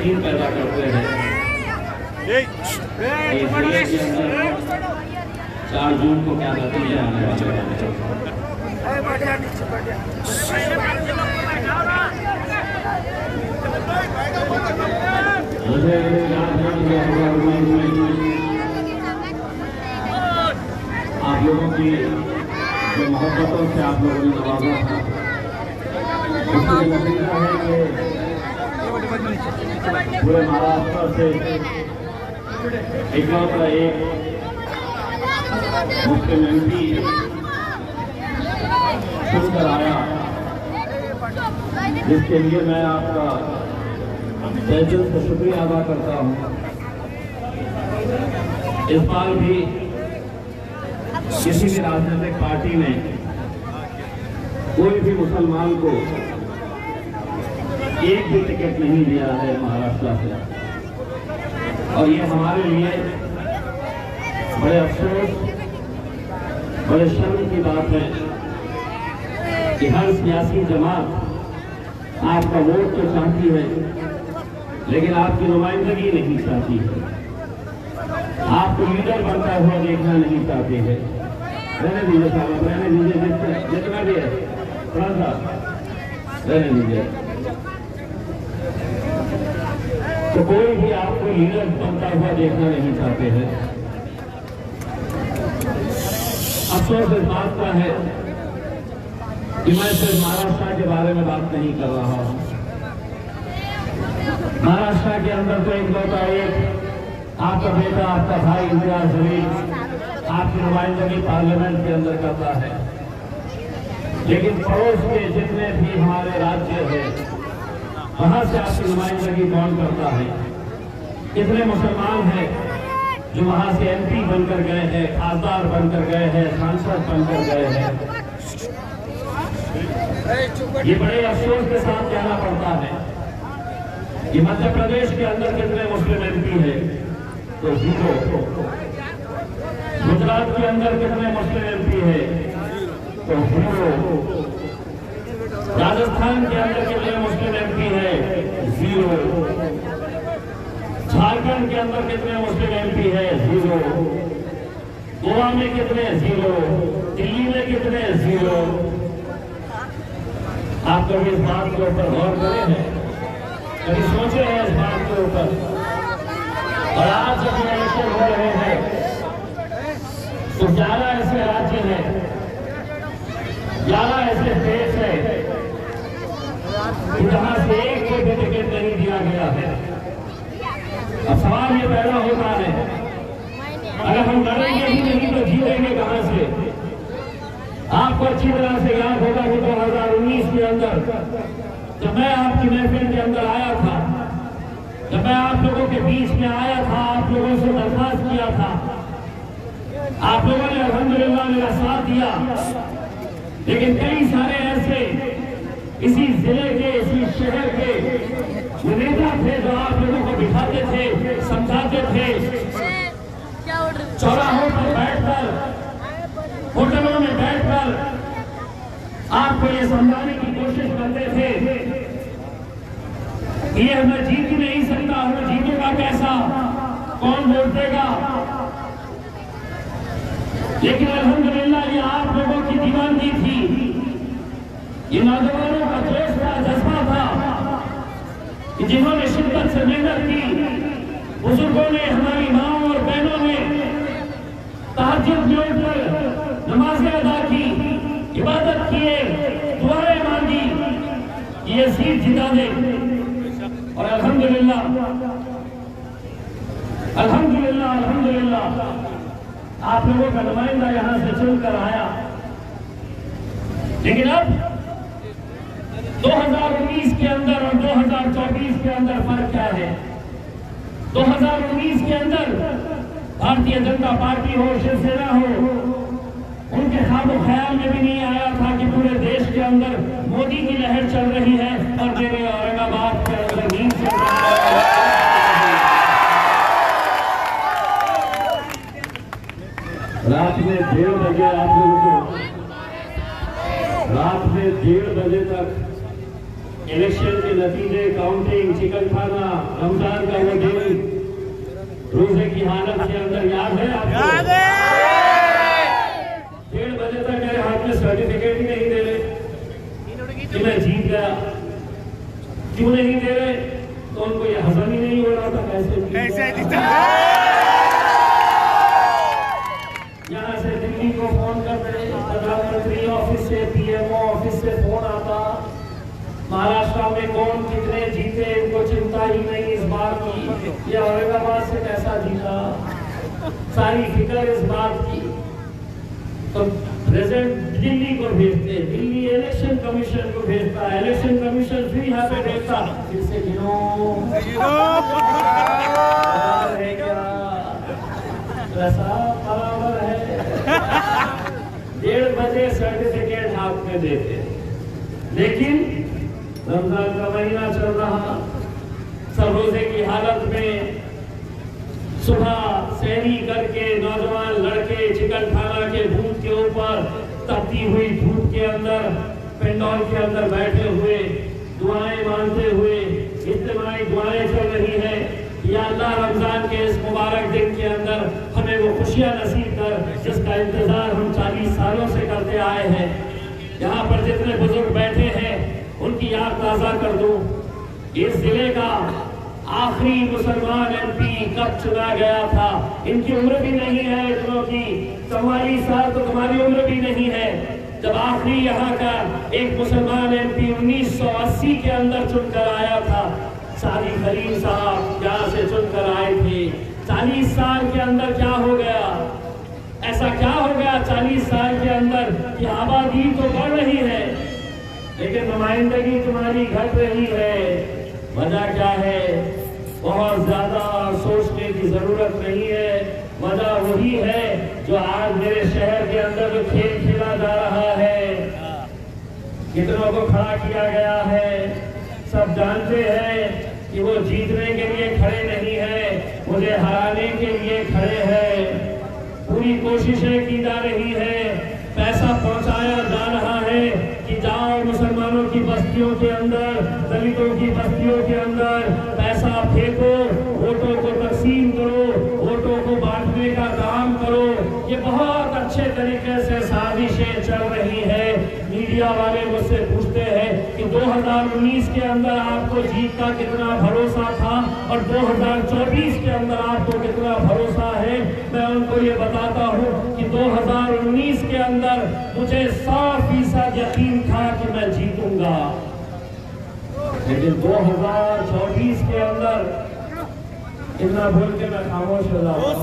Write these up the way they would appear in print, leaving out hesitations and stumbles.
यकीन पैदा करते हैं। 4 जून को क्या नतीजे आने वाले हैं। मुझे आप लोगों की जो मोहब्बतों से आप लोगों ने नवाजा था, उसके नतीजा है कि पूरे महाराष्ट्र से इकलौता एक मुस्लिम MP चुनकर आया, जिसके लिए मैं आपका तहे दिल से शुक्रिया अदा करता हूँ। इस बार भी किसी भी राजनीतिक पार्टी ने कोई भी मुसलमान को एक भी टिकट नहीं दिया है महाराष्ट्र से, और ये हमारे लिए बड़े अफसोस, बड़े शर्म की बात है कि हर सियासी जमात आपका वोट तो चाहती है, लेकिन आपकी नुमाइंदगी नहीं चाहती है, आपको लीडर बनता हुआ देखना नहीं चाहते हैं। रहने दीजिए साहब, रहने दीजिए, जितना भी है थोड़ा सा रहने दीजिए। तो कोई भी आपको लीडर बनता हुआ देखना नहीं चाहते हैं। अफसोस इस बात का है कि मैं सिर्फ महाराष्ट्र के बारे में बात नहीं कर रहा हूं। महाराष्ट्र के अंदर तो इकलौता एक आपका बेटा, आपका भाई इम्तियाज जलील आपकी नुमाइंदगी पार्लियामेंट के अंदर करता है, लेकिन पड़ोस के जितने भी हमारे राज्य हैं, वहां से आपकी नुमाइंदगी कौन करता है? कितने मुसलमान हैं जो वहां से MP बनकर गए हैं, खासदार बनकर गए हैं, सांसद बनकर गए हैं? ये बड़े अफसोस के साथ कहना पड़ता है कि मध्य प्रदेश के अंदर कितने मुस्लिम MP हैं? तो 0। गुजरात के अंदर कितने मुस्लिम MP हैं? तो 0। राजस्थान के अंदर कितने मुस्लिम MP हैं? 0। झारखंड के अंदर कितने मुस्लिम MP हैं? 0। गोवा में कितने? 0। दिल्ली में कितने? 0। आप कभी इस बात के ऊपर गौर करे हैं? कभी सोचे हैं इस बात के ऊपर? और आज जब इलेक्शन हो रहे हैं तो 11 ऐसे राज्य हैं, 11 ऐसे देश हैं जहां से एक को भी टिकट नहीं दिया गया है। अब सवाल ये पैदा होता है, अगर हम लड़ेंगे ही नहीं तो जीतेंगे कहां से? आपको अच्छी तरह से याद होगा कि 2019 के अंदर जब मैं आपकी महफिल के अंदर आया था, जब मैं आप लोगों के बीच में आया था, आप लोगों से दरखास्त किया था, आप लोगों ने अल्हम्दुलिल्लाह मेरा साथ दिया, लेकिन कई सारे ऐसे इसी जिले के, इसी शहर के वो नेता थे जो आप लोगों को बिठाते थे, समझाते थे, चौराहों पर बैठकर, होटलों में बैठकर आपको ये समझाने की कोशिश करते थे ये मैं जीत ही नहीं सकता हूं, जीतूंगा कैसा, कौन वोट देगा? लेकिन अल्हम्दुलिल्लाह ये आप लोगों की दीवानगी थी, ये नौजवानों का जोश था, जज्बा था कि जिन्होंने शिद्दत से मेहनत की, बुजुर्गों ने, हमारी माओ और बहनों ने तहज्जुद में उठकर नमाजें अदा की, इबादत किए, दुआएं मांगी, ये सीट जिता दे। और अल्हम्दुलिल्लाह, अल्हम्दुलिल्लाह, अल्हम्दुलिल्लाह आप लोगों का नुमाइंदा यहां से चुनकर आया। लेकिन अब 2019 के अंदर और 2024 के अंदर फर्क क्या है? 2019 के अंदर भारतीय जनता पार्टी हो, शिवसेना हो, उनके ख्वाब ख्याल में भी नहीं आया था कि पूरे देश के अंदर मोदी की लहर चल रही है और मेरे औरंगाबाद के अंदर नींद चल रही है। रात में 1:30 बजे आप लोगों को, रात में 1:30 बजे तक इलेक्शन के नतीजे, काउंटिंग, चिकन खाना, रमजान का वो दिन, रोजे की हालत के अंदर याद है आपको? याद है। 1:30 बजे तक मेरे हाथ में सर्टिफिकेट ही नहीं दे रहे कि मैं जीत गया। क्यों नहीं दे रहे? तो उनको ये हजम ही नहीं हो रहा था कैसे जीता। यहाँ से दिल्ली को फोन करते, प्रधानमंत्री ऑफिस से, पीएमओ ऑफिस से फोन आता, महाराष्ट्र में कौन कितने जीते इनको चिंता ही नहीं इस बात की, ये औरंगाबाद से कैसा जीता, सारी फिक्र इस बात की। तो प्रेसिडेंट दिल्ली को भेजते, दिल्ली इलेक्शन कमीशन को भेजता, इलेक्शन कमीशन फिर यहाँ पे भेजता, फिर से गिनो है क्या, ऐसा बराबर है। 1:30 बजे सर्टिफिकेट हाथ में देते, लेकिन रमजान का महीना चल रहा, सब रोजे की हालत में सुबह सहरी करके नौजवान लड़के चिकन खाना के भूत के ऊपर तपती हुई धूप के अंदर पेंडोल के अंदर बैठे हुए दुआएं मांगते हुए इज्तिमाई दुआएं चल रही है, या अल्लाह रमजान के इस मुबारक दिन के अंदर हमें वो खुशियां नसीब कर जिसका इंतजार हम 40 सालों से करते आए हैं। यहाँ पर जितने बुजुर्ग बैठे हैं उनकी याद ताजा कर दूं, इस जिले का आखिरी मुसलमान एमपी कब चुना गया था, इनकी उम्र भी नहीं है इतनों की, 44 साल तो तुम्हारी उम्र भी नहीं है, जब आखिरी यहाँ का एक मुसलमान एमपी 1980 के अंदर चुनकर आया था। सादी खलील साहब यहाँ से चुनकर आए थे। 40 साल के अंदर क्या हो गया, ऐसा क्या हो गया 40 साल के अंदर कि आबादी तो बढ़ रही है लेकिन नुमाइंदगी तुम्हारी घट रही है। वजह क्या है? बहुत ज्यादा सोचने की जरूरत नहीं है, वजह वही है जो आज मेरे शहर के अंदर जो खेल खेला जा रहा है, कितनों को खड़ा किया गया है, सब जानते हैं कि वो जीतने के लिए खड़े नहीं है, मुझे हराने के लिए खड़े हैं। पूरी कोशिशें की जा रही है, पैसा पहुंचाया जा रहा है कि जाओ मुसलमानों की बस्तियों के अंदर, दलितों की बस्तियों के अंदर पैसा फेंको, वोटों को तकसीम करो, वोटों को बांटने का काम करो। ये बहुत अच्छे तरीके से साजिशें चल रही है। मीडिया वाले मुझसे पूछते हैं कि 2019 के अंदर आपको जीत का कितना भरोसा था और 2024 के अंदर आपको कितना भरोसा है। मैं उनको ये बताता हूँ कि 2019 के अंदर मुझे 100% यकीन था कि मैं जीतूंगा, लेकिन 2024 के अंदर इतना बोल के मैं खामोश हो जाऊंगा।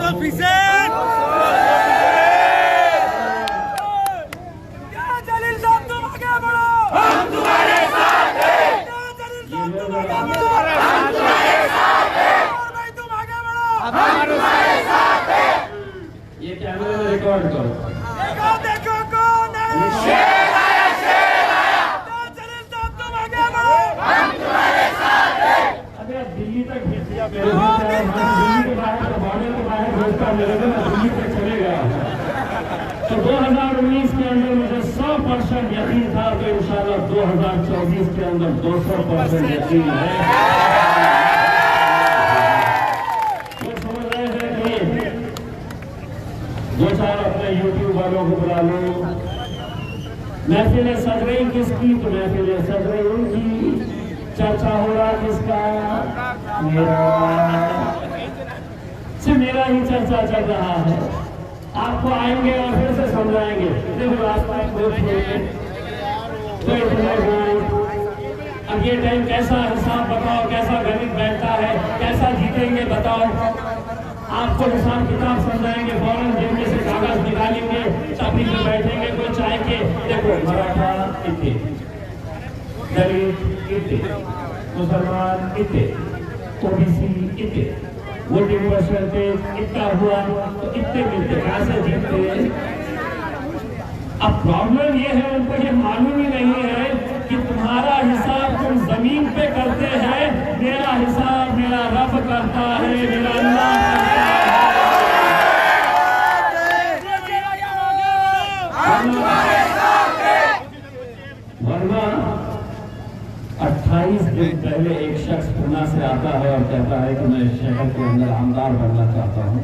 ये कैमरे में रिकॉर्ड करो। देखो कौन है? शेर आया, शेर आया। जलील साहब तुम आगे बढ़ो, हम तुम्हारे साथ हैं। अबे अब दिल्ली तक भेज दिया मेरे को, दिल्ली के बाहर बॉर्डर के बाहर भेजता मेरे को, मैं दिल्ली तक चले गया। तो 2019 के अंदर मुझे 100% यकीन था, तो इंशाल्लाह 2024 के अंदर 200% यकीन है। दो चार अपने यूट्यूब वालों को बुला लो, महफिलें सज रही किसकी, तो महफिलें सज रही उनकी, चर्चा हो रहा किसका, मेरा, सिर्फ मेरा ही चर्चा चल रहा है। आपको आएंगे और फिर से समझाएंगे, देखो रास्ता तो इतने वोट, अब ये टाइम कैसा हिसाब बताओ, कैसा गणित बैठता है, कैसा जीतेंगे बताओ। आपको हिसाब किताब समझाएंगे, फौरन जेब में से कागज निकालेंगे, चाबी पे बैठेंगे, कोई चाय के देखो मराठा इतने, दलित इतने, मुसलमान इतने, ओबीसी इतने, वोटिंग परसेंटेज इतना हुआ तो इतने मिलते, कैसे जीतते। अब प्रॉब्लम ये है उनको ये मालूम ही नहीं है कि तुम्हारा हिसाब तुम जमीन पे करते हैं, मेरा हिसाब मेरा रब करता है, मेरा अल्लाह करता है। वरना 28 दिन पहले एक शख्स पूना से आता है और कहता है कि मैं शहर के अंदर आमदार बनना चाहता हूँ,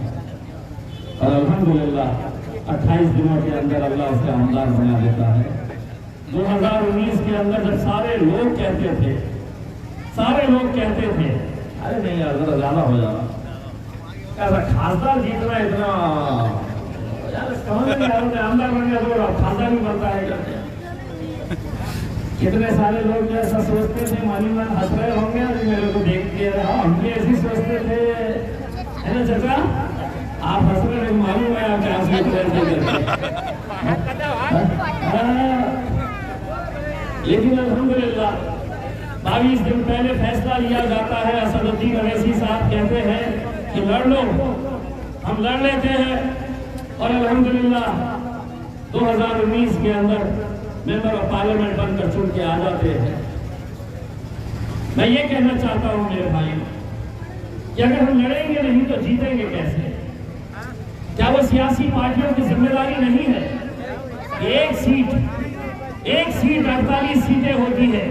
और अल्हम्दुलिल्लाह 28 दिनों के अंदर अल्लाह उसका आमदार बना देता है। 2019 के अंदर जब सारे लोग कहते थे अरे नहीं यार जरा ज्यादा हो जाना, ऐसा खासदार जीतना इतना यार समझ नहीं आ रहा, आमदार बन गया तो खासदार भी बनता है करते। कितने सारे लोग जो ऐसा सोचते थे, मालीमान हंस रहे होंगे मेरे को देख के, हम भी ऐसे सोचते थे, है ना चाचा? आप हंस रहे मालूम है आप क्या सोच रहे थे। लेकिन अल्हम्दुलिल्लाह 22 दिन पहले फैसला लिया जाता है। असदुद्दीन अवैसी साहब कहते हैं कि लड़ लो, हम लड़ लेते हैं, और अल्हम्दुलिल्लाह 2019 के अंदर मेंबर ऑफ पार्लियामेंट बनकर चुन के आ जाते हैं। मैं ये कहना चाहता हूं मेरे भाई कि अगर हम लड़ेंगे नहीं तो जीतेंगे कैसे? क्या वो सियासी पार्टियों की जिम्मेदारी नहीं है? एक सीट 48 सीटें होती है,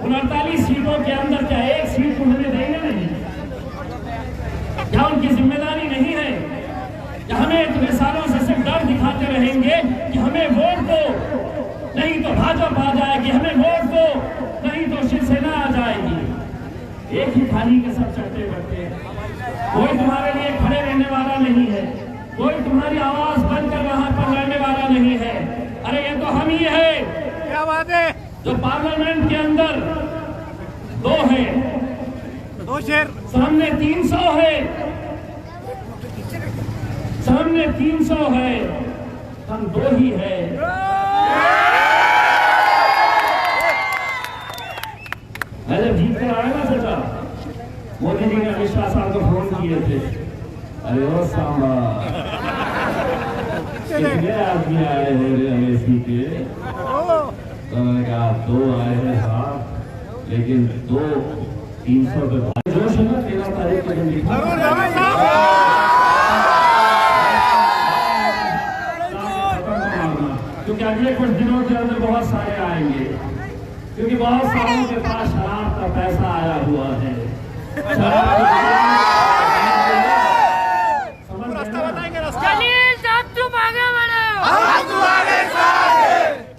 उन 48 सीटों के अंदर क्या एक सीट उन्हें देंगे नहीं? क्या उनकी जिम्मेदारी नहीं है? क्या हमें इतने सालों से सिर्फ डर दिखाते रहेंगे कि हमें वोट दो, नहीं तो भाजपा आ जाएगी, हमें वोट दो, नहीं तो शिवसेना आ जाएगी? एक ही थाली के सब चट्टे बट्टे हैं, कोई तुम्हारे लिए खड़े रहने वाला नहीं है, कोई तुम्हारी आवाज बनकर वहां पर लड़ने वाला नहीं है। अरे ये तो हम ही है, क्या बात है, जो पार्लियामेंट के अंदर 2 है, 2 शेर सामने 300 है, सामने 300 है, हम 2 ही है। मैं जब जीत कर आया ना चाचा, मोदी जी ने अमित शाह साहब को फोन किए थे, अरे ओ सांबा कितने आदमी आए हैं अमेसी के? तो मैंने कहा 2 आए हैं साहब, लेकिन 300 पे जोश है ना 13 तारीख के दिन लिखा, क्योंकि अगले कुछ दिनों के अंदर बहुत सारे आएंगे, क्योंकि बहुत सारों के पास शराब का पैसा आया हुआ है।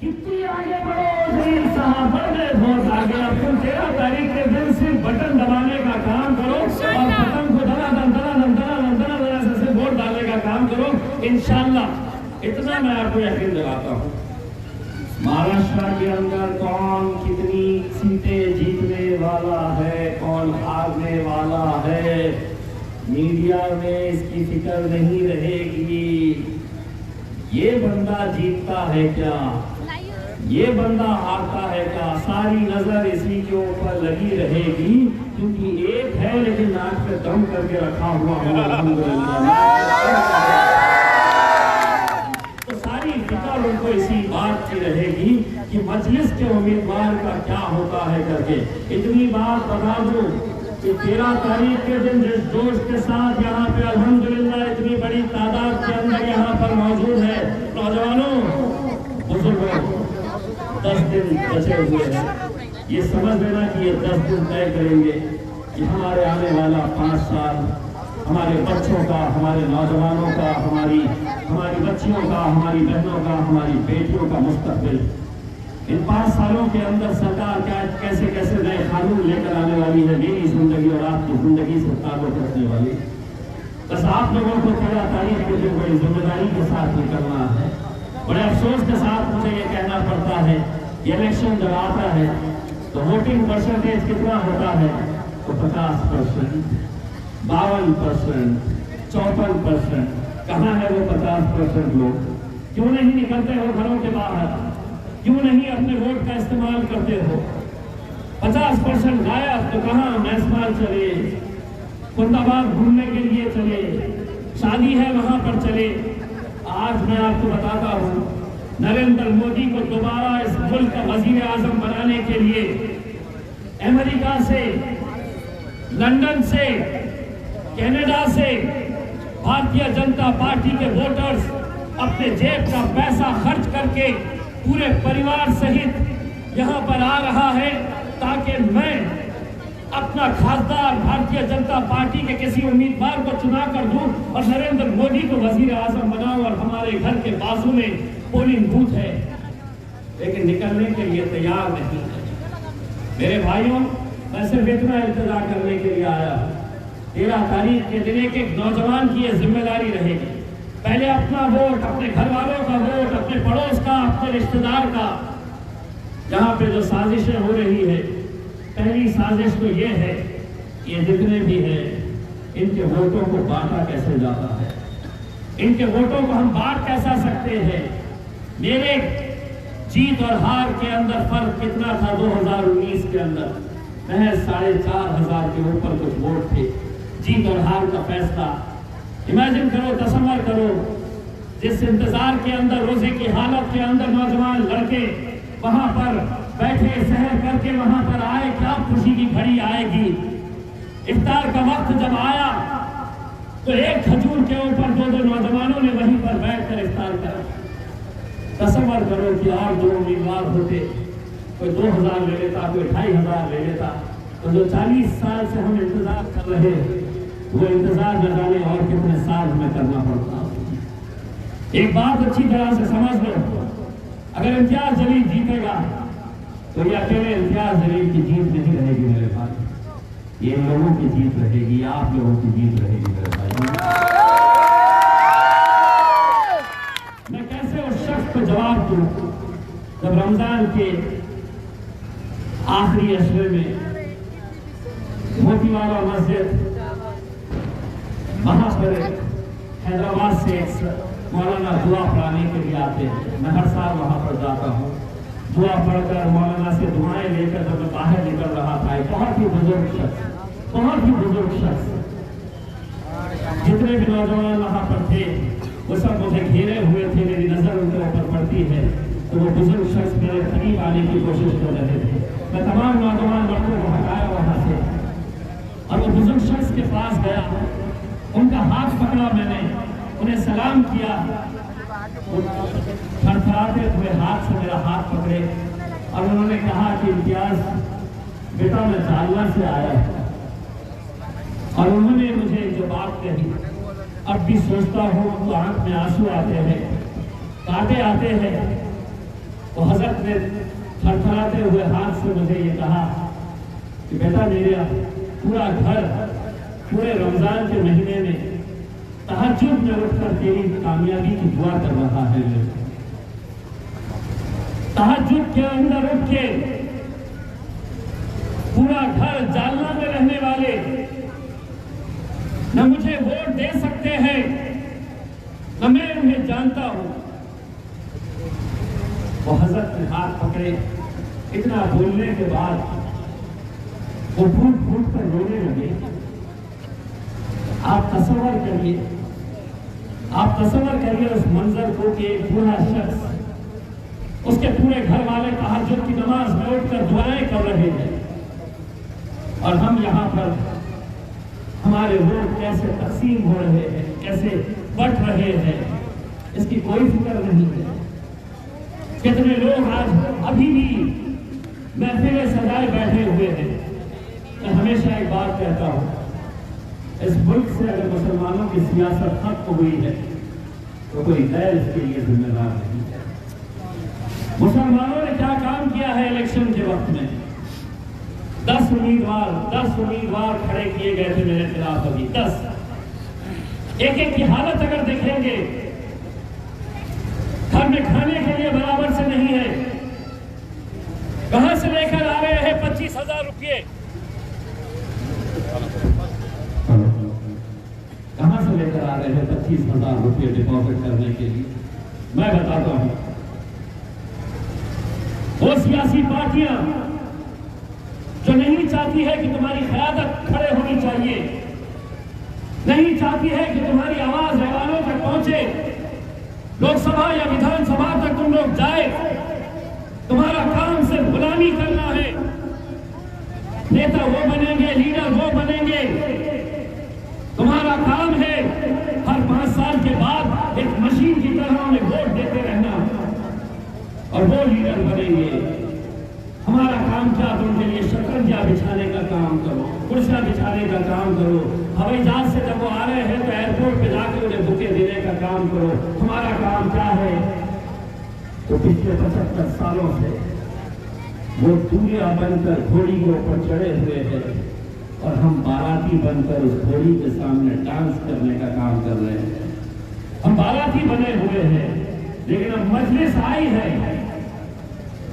कितनी आगे बढ़ो जलील साहब, बढ़ गए बहुत आगे। अब तुम 13 तारीख के दिन सिर्फ बटन दबाने का काम करो और बटन को दना से वोट डालने का काम करो, इंशाल्लाह। इतना मैं आपको यकीन दिलाता हूँ। महाराष्ट्र के अंदर कौन कितनी सीटें जीतने वाला है, कौन हारने वाला है, मीडिया में इसकी फिक्र नहीं रहेगी। ये बंदा जीतता है क्या, ये बंदा हारता है क्या, सारी नजर इसी के ऊपर लगी रहेगी, क्योंकि एक है लेकिन नाक पे दम करके रखा हुआ है अल्हम्दुलिल्लाह। तो सारी फिक्र उनको इसी बात की रहेगी कि मजलिस के उम्मीदवार का क्या होता है करके। इतनी बात बता दूं कि 13 तारीख के दिन जिस जोश के साथ यहाँ पे अल्हम्दुलिल्लाह इतनी बड़ी तादाद के अंदर यहाँ पर मौजूद है, नौजवानों बुजुर्गों, 10 दिन बचे हुए हैं। ये समझ लेना कि ये 10 दिन तय करेंगे कि हमारे आने वाला 5 साल हमारे बच्चों का, हमारे नौजवानों का, हमारी बच्चियों का, हमारी बहनों का, हमारी बेटियों का मुस्तकबिल। इन 5 सालों के अंदर सरकार क्या कैसे कैसे नए कानून लेकर आने वाली है, मेरी जिंदगी और आपकी जिंदगी से ताल्लुक रखने वाली। बस आप लोगों को 13 तारीख के दिन बड़ी जिम्मेदारी के साथ निकलना है। बड़े अफसोस के साथ मुझे ये कहना पड़ता है, इलेक्शन जब आता है तो वोटिंग परसेंटेज कितना होता है? तो 50%, 52%, 54%। कहाँ है वो 50% लोग? क्यों नहीं निकलते हो घरों के बाहर? क्यों नहीं अपने वोट का इस्तेमाल करते हो? 50% गायब, तो कहाँ मैसमाल चले, खुर्दाबाद घूमने के लिए चले, शादी है वहां पर चले। आज मैं आपको बताता हूँ, नरेंद्र मोदी को दोबारा इस मुल्क का वजीर आजम बनाने के लिए अमेरिका से, लंदन से, कनाडा से भारतीय जनता पार्टी के वोटर्स अपने जेब का पैसा खर्च करके पूरे परिवार सहित यहाँ पर आ रहा है। ताकि मैं अपना खासदार भारतीय जनता पार्टी के किसी उम्मीदवार को चुना कर दूं और नरेंद्र मोदी को वजीर आजम बनाऊं और हमारे घर के बाजू में पोलिंग बूथ है, लेकिन निकलने के लिए तैयार नहीं है। मेरे भाइयों, मैं सिर्फ इतना इंतजार करने के लिए आया। 13 तारीख के दिन एक नौजवान की यह जिम्मेदारी रहेगी, पहले अपना वोट, अपने घर वालों का वोट, अपने पड़ोस का, अपने रिश्तेदार का। जहां पे जो साजिशें हो रही है, पहली साजिश तो ये है कि ये जितने भी हैं इनके वोटों को बांटा कैसे जाता है, इनके वोटों को हम बांट कैसा सकते हैं। मेरे जीत और हार के अंदर फर्क कितना था 2019 के अंदर, महज 4,500 के ऊपर कुछ वोट थे। जीत और हार का फैसला इमेजिन करो, तसव्वुर करो, जिस इंतजार के अंदर, रोजे की हालत के अंदर नौजवान लड़के वहां पर बैठे, सहर करके वहां पर आए, क्या खुशी की घड़ी आएगी। इफ्तार का वक्त जब आया तो एक खजूर के ऊपर 2 नौजवानों ने वहीं पर बैठकर इफ्तार करा। तसव्वुर करो कि और 2 उम्मीदवार होते, कोई 2,000 ले लेता, कोई 2,500 ले लेता, तो जो 40 साल से हम इंतजार कर रहे वो इंतजार न जाने और कितने साल हमें करना पड़ता। एक बात अच्छी तरह से समझ लो, अगर इम्तियाज जलील जीतेगा तो ये अकेले इम्तियाज जलील की जीत नहीं रहेगी मेरे भाई, ये लोगों की जीत रहेगी, आप लोगों की जीत रहेगी मेरे भाई। मैं कैसे उस शख्स को जवाब दूं जब रमजान के आखिरी अशरे में मोतीवाला मस्जिद वहां पर हैदराबाद से मौलाना दुआ पढ़ाने के लिए आते हैं। मैं हर साल वहां पर जाता हूँ, दुआ पढ़कर मौलाना से दुआएं लेकर जब मैं बाहर निकल रहा था, एक बहुत ही बुजुर्ग शख्स, जितने भी नौजवान वहां पर थे वो सब मुझे घेरे हुए थे, मेरी नजर उनके ऊपर पड़ती है तो वो बुजुर्ग शख्स मेरे करीब आने की कोशिश कर रहे थे। मैं तमाम नौजवान लड़कों को हटाया वहां से और वो बुजुर्ग शख्स के पास गया, उनका हाथ पकड़ा, मैंने उन्हें सलाम किया, थरथराते हुए हाथ से मेरा हाथ पकड़े और उन्होंने कहा कि इम्तियाज बेटा मैं जालना से आया और उन्होंने मुझे जो बात कही अब भी सोचता हूँ तो आंख में आंसू आते हैं, कांटे आते हैं। तो हजरत ने थरथराते हुए हाथ से मुझे ये कहा कि बेटा मेरा पूरा घर पूरे रमजान के महीने में तहज्जुद में उठकर तेरी कामयाबी की दुआ कर रहा है। तहज्जुद के अंदर उठ के पूरा घर जालना में रहने वाले न मुझे वोट दे सकते हैं न मैं उन्हें जानता हूं। वो हजरत ने हाथ पकड़े, इतना बोलने के बाद वो फूट फूट कर रोने लगे। आप तसव्वुर करिए उस मंजर को कि एक बूढ़ा शख्स, उसके पूरे घर वाले तहज्जुद की नमाज में उठकर दुआएं कर रहे हैं और हम यहाँ पर हमारे वोट कैसे तकसीम हो रहे हैं, कैसे बट रहे हैं, इसकी कोई फिक्र नहीं है। कितने लोग आज अभी भी महफिलें सजाए बैठे हुए हैं। मैं हमेशा एक बात कहता हूँ, इस मुल्क से अगर मुसलमानों की सियासत खत्म हुई है तो कोई गैर इसके लिए जिम्मेदार नहीं है। मुसलमानों ने क्या काम किया है इलेक्शन के वक्त में, 10 उम्मीदवार खड़े किए गए थे मेरे खिलाफ, अभी 10। एक की हालत अगर देखेंगे, घर में खाने के लिए बराबर से नहीं है। कहां से लेकर आ रहे हैं 25,000 रुपये, कहां से लेकर आ रहे हैं 25,000 रुपये डिपॉजिट करने के लिए। मैं बताता हूं, वो सियासी पार्टियां जो नहीं चाहती है कि तुम्हारी क़यादत खड़े होनी चाहिए, नहीं चाहती है कि तुम्हारी आवाज ऐवानों तक पहुंचे, लोकसभा या विधानसभा तक तुम लोग जाए, तुम्हारा काम सिर्फ गुलामी करना है। नेता वो बनेंगे, लीडर वो बनेंगे, तुम्हारा काम है हर 5 साल के बाद एक मशीन की तरह उन्हें वोट देते रहना और वो लीडर बनेंगे। हमारा काम क्या, तो उनके लिए शतरंजा बिछाने का काम करो, कुर्सियां बिछाने का काम करो। हवाई जहाज से जब वो आ रहे हैं तो एयरपोर्ट पे जाकर उन्हें बुके देने का काम करो। हमारा काम क्या है? तो पिछले 75 सालों से वो दूल्हा बनकर घोड़ी के ऊपर चढ़े हुए हैं और हम बाराती बनकर उस घोड़ी के सामने डांस करने का काम कर रहे हैं। हम बाराती बने हुए हैं, लेकिन अब मजलिस आई है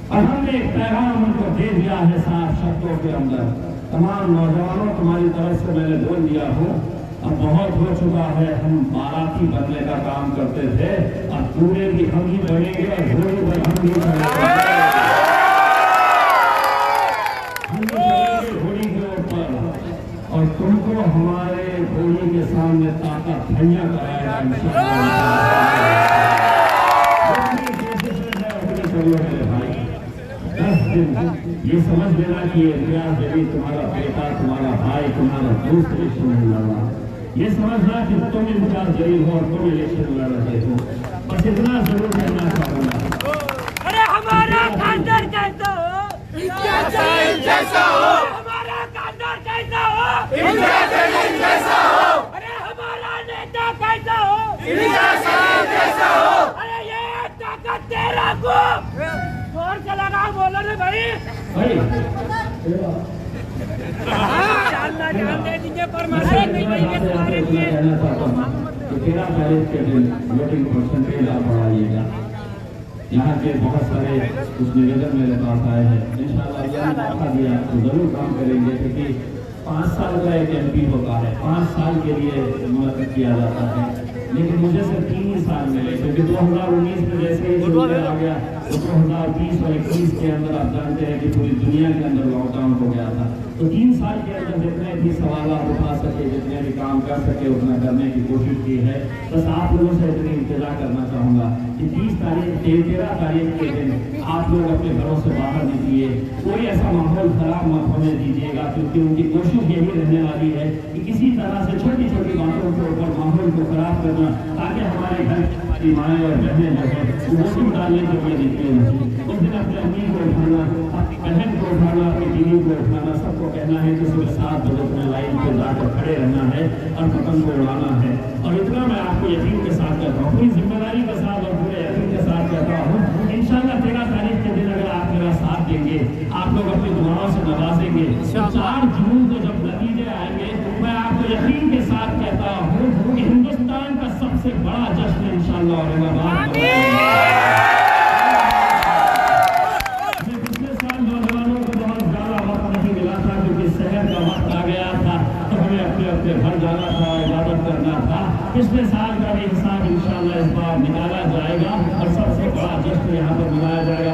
और हमने एक पैगाम उनको दे दिया है 7 शब्दों के अंदर। तमाम नौजवानों, तुम्हारी तरफ से मैंने बोल दिया हूँ, अब बहुत हो चुका है। हम बाराती बनने का काम करते थे, अब पूरे भी हम ही बनेंगे और घोड़े पर हम ही चढ़ेंगे घोड़ी के ऊपर, और तुमको हमारे घोड़ी के सामने ताकत भैया कराएगा मेरे भाई। 10 दिन ये समझ लेना कि इतिहास यदि तुम्हारा बेटा, तुम्हारा भाई, तुम्हारा दोस्त इलेक्शन में लड़ रहा, ये समझना कि तुम इम्तियाज जलील हो और तुम इलेक्शन लड़ रहे हो। बस इतना जरूर कहना चाहूंगा। अरे हमारा खानदान कैसा हो, जैसा हो, हमारा खानदान कैसा हो, जैसा हो, अरे हमारा नेता कैसा हो, जैसा हो। अरे ये ताकत तेरा को जोर से लगा, बोलो रे भाई। अल्लाह जान दे दीजिए, परमात्मा नहीं भाई ये तुम्हारे लिए। 13 तारीख के दिन वोटिंग परसेंटेज आप बढ़ाइएगा। यहाँ के बहुत सारे कुछ निवेदन मेरे पास आए हैं, इंशाअल्लाह अल्लाह ने मौका दिया तो जरूर काम करेंगे, क्योंकि 5 साल का एक MP होता है, 5 साल के लिए मुलाकात किया जाता है, लेकिन मुझे सिर्फ 3 ही साल मिले, क्योंकि 2019 में जैसे ही चुनाव आ गया तो 2020 और 21 के अंदर आप जानते हैं कि पूरी दुनिया के अंदर लॉकडाउन हो गया था। तो 3 साल के अंदर जितने भी सवाल उठा सके, जितने भी काम कर सके, उतना करने की कोशिश की है। बस आप लोगों से इतनी इंतजार करना चाहूँगा कि 13 तारीख के दिन आप लोग अपने घरों से बाहर निकलिए, कोई ऐसा माहौल खराब मत होने दीजिएगा, क्योंकि उनकी कोशिश यही रहने वाली है कि किसी तरह से छोटी छोटी बातों के ऊपर माहौल को खराब करना, ताकि हमारे घर की माएँ और बहनें जो है वोटिंग डालने के लिए निकले नहीं। उस दिन अपने अम्मी को उठाना, अपनी बहन को उठाना, अपनी बीवी को उठाना, सबको कहना है कि सुबह 7 बजे तुम्हें लाइन पे जाकर खड़े रहना है और पतंग को उड़ाना है। और इतना मैं आपको यकीन के साथ कहता हूँ, पूरी जिम्मेदारी के साथ और पूरे यकीन के साथ कहता हूँ, इंशाअल्लाह 13 तारीख के दिन अगर आप मेरा साथ देंगे, आप लोग अपनी दुआओं से नवाजेंगे, 4 जून को जब नतीजे आएंगे, मैं आपको यकीन के साथ कहता हूँ कि हिंदुस्तान का सबसे बड़ा जश्न इंशाअल्लाह औरंगाबाद। पिछले साल नौजवानों को बहुत ज्यादा वक्त नहीं मिला था, क्योंकि शहर का वक्त आ गया था, तो हमें अपने अपने घर जाना था, इबादत करना था। पिछले साल का भी हिसाब इंशाअल्लाह इस बार निकाला जाएगा और सबसे बड़ा जश्न यहाँ पर मनाया जाएगा।